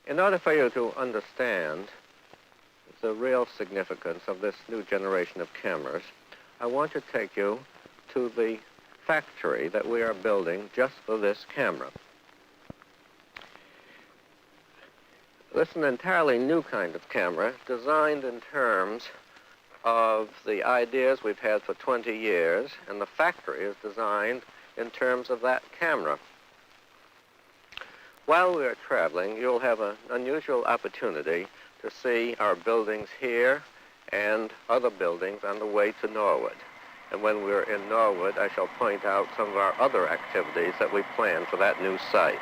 In order for you to understand the real significance of this new generation of cameras, I want to take you to the factory that we are building just for this camera. This is an entirely new kind of camera, designed in terms of the ideas we've had for 20 years, and the factory is designed in terms of that camera. While we are traveling, you'll have an unusual opportunity to see our buildings here and other buildings on the way to Norwood. And when we're in Norwood, I shall point out some of our other activities that we plan for that new site.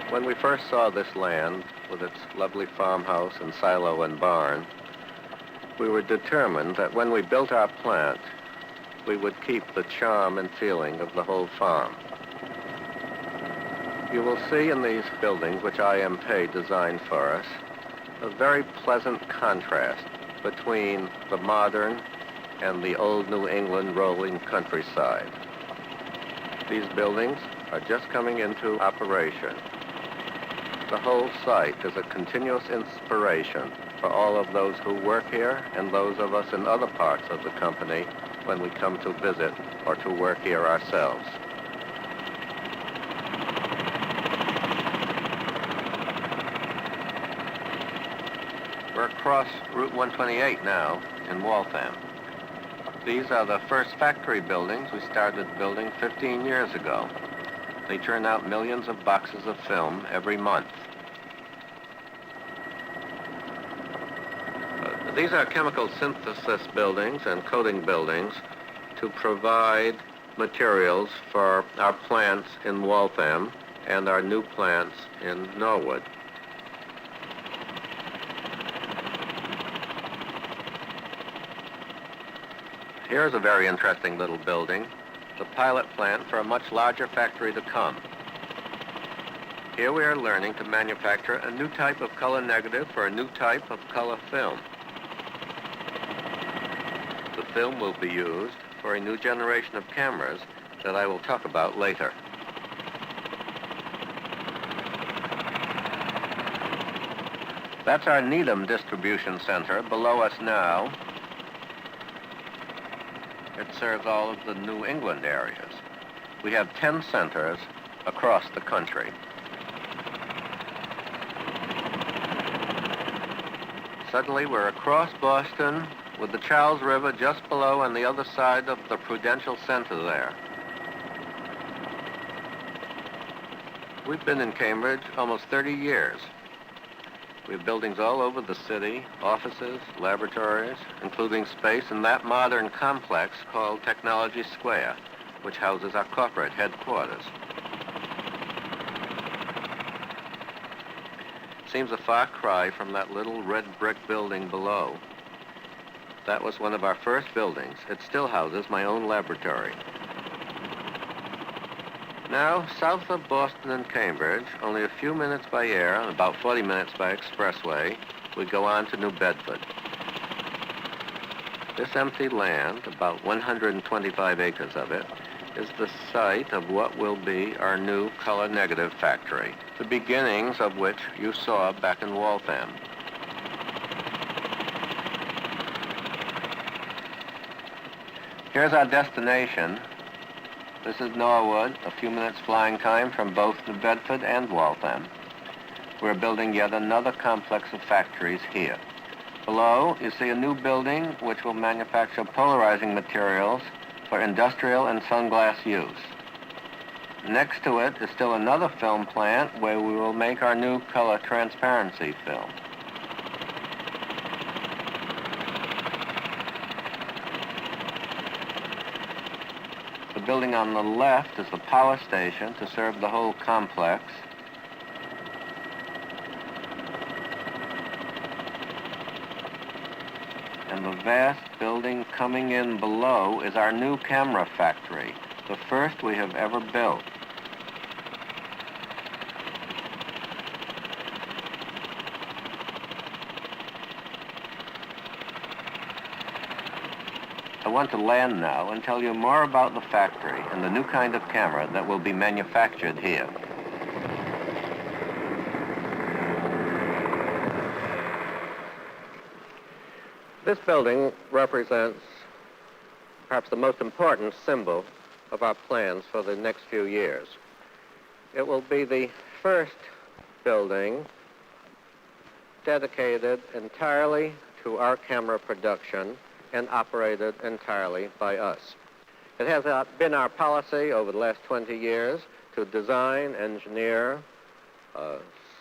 When we first saw this land, with its lovely farmhouse and silo and barn, we were determined that when we built our plant, we would keep the charm and feeling of the whole farm. You will see in these buildings, which IMP designed for us, a very pleasant contrast between the modern and the old New England rolling countryside. These buildings are just coming into operation. The whole site is a continuous inspiration for all of those who work here and those of us in other parts of the company when we come to visit or to work here ourselves. We're across Route 128 now in Waltham. These are the first factory buildings we started building 15 years ago. They turn out millions of boxes of film every month. These are chemical synthesis buildings and coating buildings to provide materials for our plants in Waltham and our new plants in Norwood. Here's a very interesting little building, the pilot plant for a much larger factory to come. Here we are learning to manufacture a new type of color negative for a new type of color film. The film will be used for a new generation of cameras that I will talk about later. That's our Needham distribution center below us now. It serves all of the New England areas. We have 10 centers across the country. Suddenly we're across Boston with the Charles River just below on the other side of the Prudential Center there. We've been in Cambridge almost 30 years. We have buildings all over the city, offices, laboratories, including space in that modern complex called Technology Square, which houses our corporate headquarters. Seems a far cry from that little red brick building below. That was one of our first buildings. It still houses my own laboratory. Now, south of Boston and Cambridge, only a few minutes by air and about 40 minutes by expressway, we go on to New Bedford. This empty land, about 125 acres of it, is the site of what will be our new color negative factory, the beginnings of which you saw back in Waltham. Here's our destination. This is Norwood, a few minutes flying time from both New Bedford and Waltham. We're building yet another complex of factories here. Below, you see a new building which will manufacture polarizing materials for industrial and sunglass use. Next to it is still another film plant where we will make our new color transparency film. The building on the left is the power station to serve the whole complex. And the vast building coming in below is our new camera factory, the first we have ever built. I want to land now and tell you more about the factory and the new kind of camera that will be manufactured here. This building represents perhaps the most important symbol of our plans for the next few years. It will be the first building dedicated entirely to our camera production and operated entirely by us. It has been our policy over the last 20 years to design, engineer,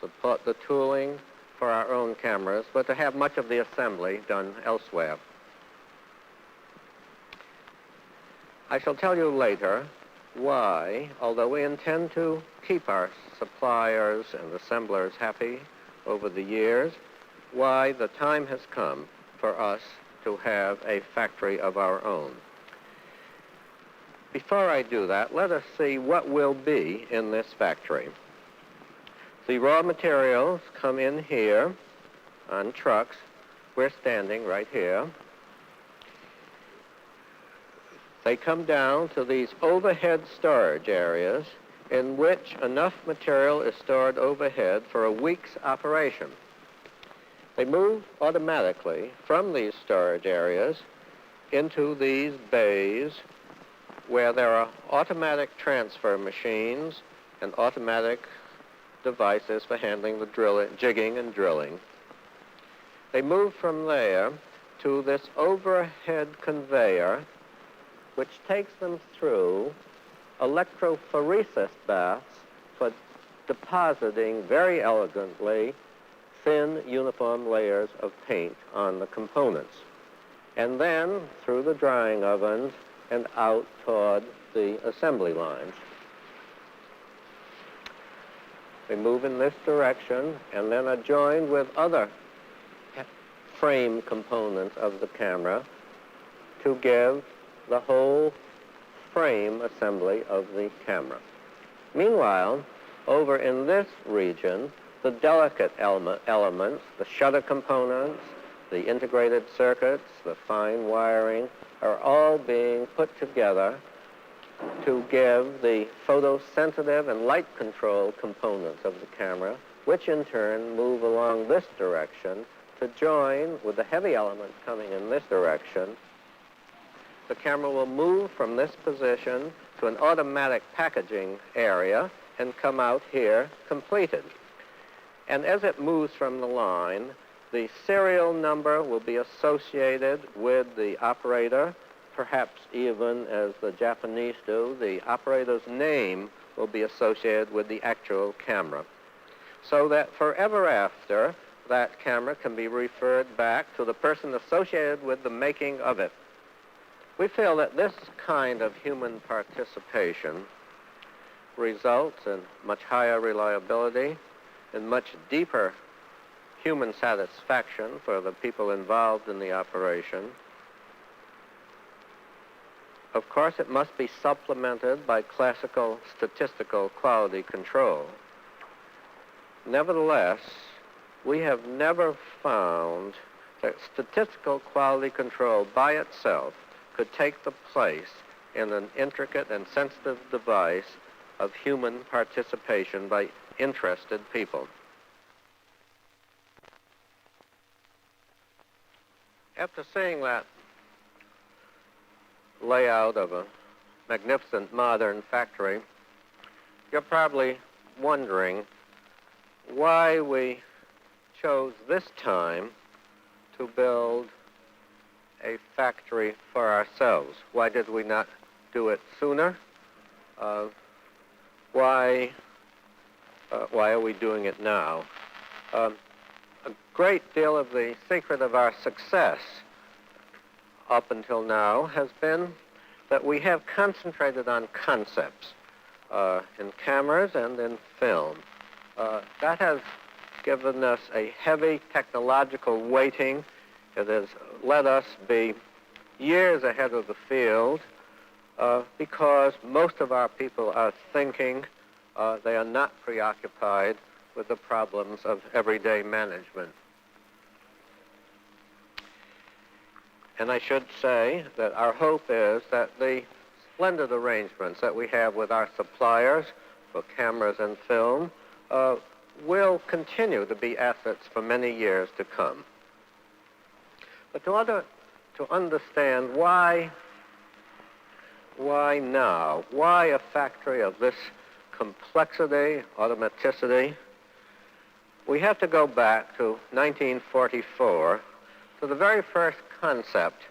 support the tooling for our own cameras, but to have much of the assembly done elsewhere. I shall tell you later why, although we intend to keep our suppliers and assemblers happy over the years, why the time has come for us to have a factory of our own. Before I do that, let us see what will be in this factory. The raw materials come in here on trucks. We're standing right here. They come down to these overhead storage areas in which enough material is stored overhead for a week's operation. They move automatically from these storage areas into these bays where there are automatic transfer machines and automatic devices for handling the drilling, jigging and drilling. They move from there to this overhead conveyor, which takes them through electrophoresis baths for depositing very elegantly thin uniform layers of paint on the components, and then through the drying ovens and out toward the assembly lines. They move in this direction and then are joined with other frame components of the camera to give the whole frame assembly of the camera. Meanwhile, over in this region, the delicate elements, the shutter components, the integrated circuits, the fine wiring, are all being put together to give the photosensitive and light control components of the camera, which in turn move along this direction to join with the heavy elements coming in this direction. The camera will move from this position to an automatic packaging area and come out here completed. And as it moves from the line, the serial number will be associated with the operator, perhaps even, as the Japanese do, the operator's name will be associated with the actual camera, so that forever after, that camera can be referred back to the person associated with the making of it. We feel that this kind of human participation results in much higher reliability and much deeper human satisfaction for the people involved in the operation. Of course, it must be supplemented by classical statistical quality control. Nevertheless, we have never found that statistical quality control by itself could take the place in an intricate and sensitive device of human participation by interested people. After seeing that layout of a magnificent modern factory, you're probably wondering why we chose this time to build a factory for ourselves. Why did we not do it sooner? Why are we doing it now? A great deal of the secret of our success up until now has been that we have concentrated on concepts in cameras and in film. That has given us a heavy technological weighting. It has let us be years ahead of the field because most of our people are thinking. They are not preoccupied with the problems of everyday management. And I should say that our hope is that the splendid arrangements that we have with our suppliers for cameras and film will continue to be assets for many years to come. But to understand why now? Why a factory of this complexity, automaticity? We have to go back to 1944 to the very first concept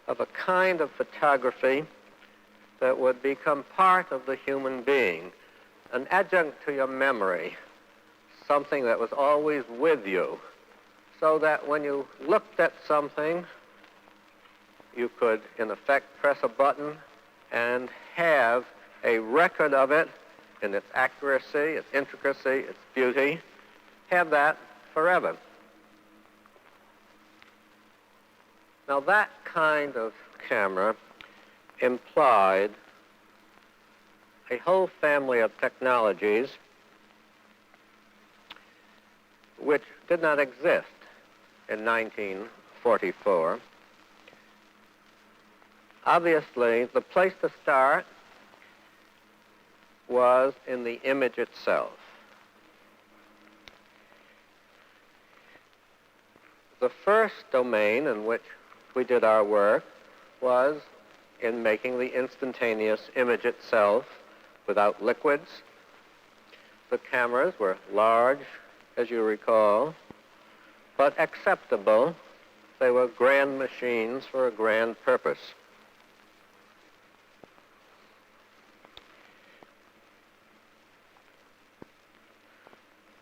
of a kind of photography that would become part of the human being, an adjunct to your memory, something that was always with you, so that when you looked at something, you could, in effect, press a button and have a record of it in its accuracy, its intricacy, its beauty, have that forever. Now, that kind of camera implied a whole family of technologies which did not exist in 1944. Obviously, the place to start was in the image itself. The first domain in which we did our work was in making the instantaneous image itself without liquids. The cameras were large, as you recall, but acceptable. They were grand machines for a grand purpose.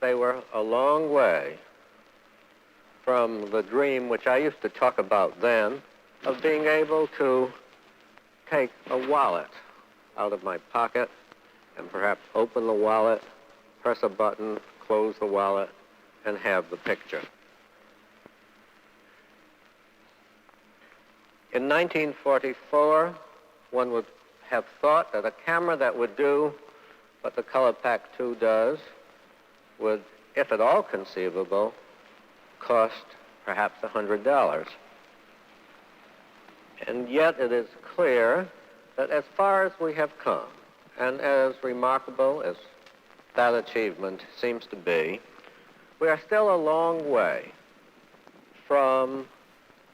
They were a long way from the dream which I used to talk about then of being able to take a wallet out of my pocket and perhaps open the wallet, press a button, close the wallet, and have the picture. In 1944, one would have thought that a camera that would do what the ColorPack 2 does would, if at all conceivable, cost perhaps $100. And yet it is clear that as far as we have come, and as remarkable as that achievement seems to be, we are still a long way from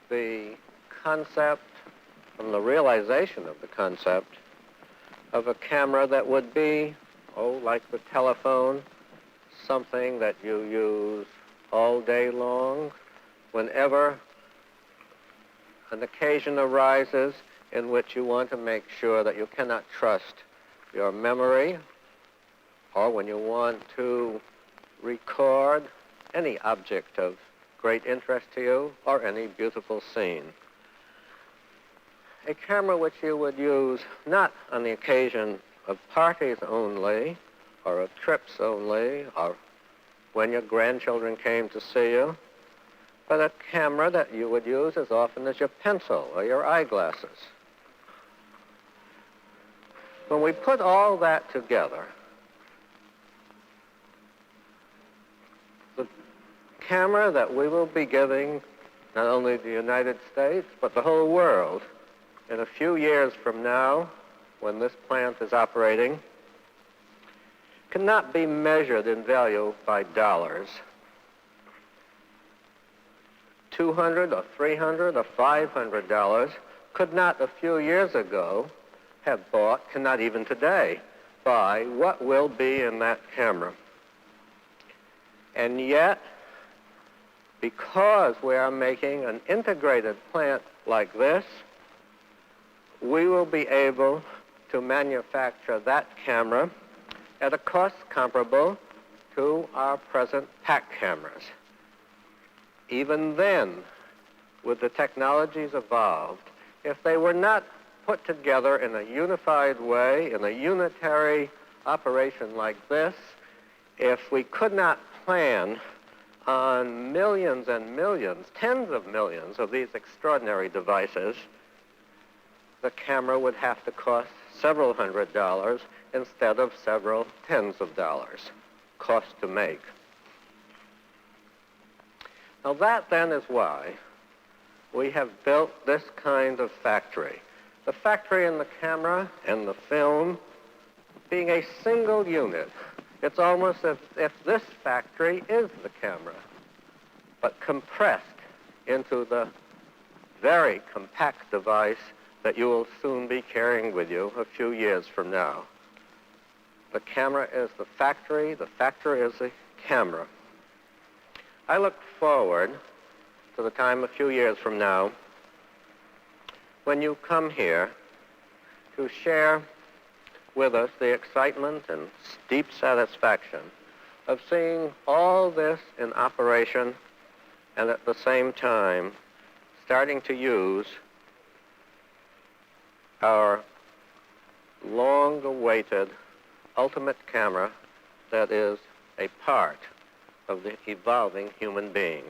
the concept, from the realization of the concept of a camera that would be, like the telephone, something that you use all day long, whenever an occasion arises in which you want to make sure that you cannot trust your memory, or when you want to record any object of great interest to you or any beautiful scene. A camera which you would use not on the occasion of parties only, or of trips only, or when your grandchildren came to see you, but a camera that you would use as often as your pencil or your eyeglasses. When we put all that together, the camera that we will be giving not only the United States, but the whole world in a few years from now, when this plant is operating, cannot be measured in value by dollars. $200 or $300 or $500 could not a few years ago have bought, cannot even today, buy what will be in that camera. And yet, because we are making an integrated plant like this, we will be able to manufacture that camera at a cost comparable to our present pack cameras. Even then, with the technologies evolved, if they were not put together in a unified way, in a unitary operation like this, if we could not plan on millions and millions, tens of millions of these extraordinary devices, the camera would have to cost several $100s instead of several tens of dollars, cost to make. Now that then is why we have built this kind of factory. The factory in the camera and the film being a single unit. It's almost as if this factory is the camera, but compressed into the very compact device that you will soon be carrying with you a few years from now. The camera is the factory is the camera. I look forward to the time a few years from now when you come here to share with us the excitement and deep satisfaction of seeing all this in operation and at the same time starting to use our long-awaited ultimate camera that is a part of the evolving human being.